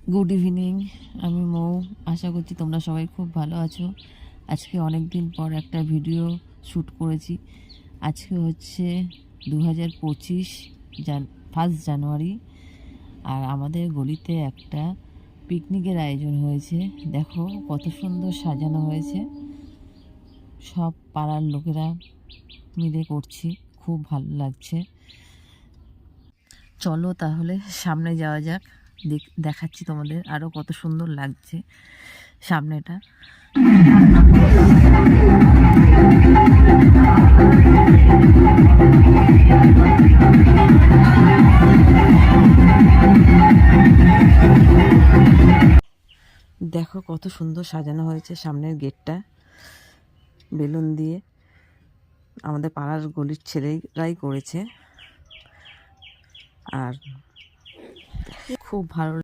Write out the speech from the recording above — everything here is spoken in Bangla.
গুড ইভিনিং, আমি মৌ। আশা করছি তোমরা সবাই খুব ভালো আছো। আজকে অনেক দিন পর একটা ভিডিও শ্যুট করেছি। আজকে হচ্ছে 2025 1 জানুয়ারি, আর আমাদের গলিতে একটা পিকনিকের আয়োজন হয়েছে। দেখো কত সুন্দর সাজানো হয়েছে, সব পাড়ার লোকেরা মিলে করছি, খুব ভালো লাগছে। চলো তাহলে সামনে যাওয়া যাক, দেখাচ্ছি তোমাদের আরও কত সুন্দর লাগছে সামনেটা। দেখো কত সুন্দর সাজানো হয়েছে সামনের গেটটা বেলুন দিয়ে। আমাদের পাড়ার গলির ছেলেরাই করেছে, আর খুব ভালো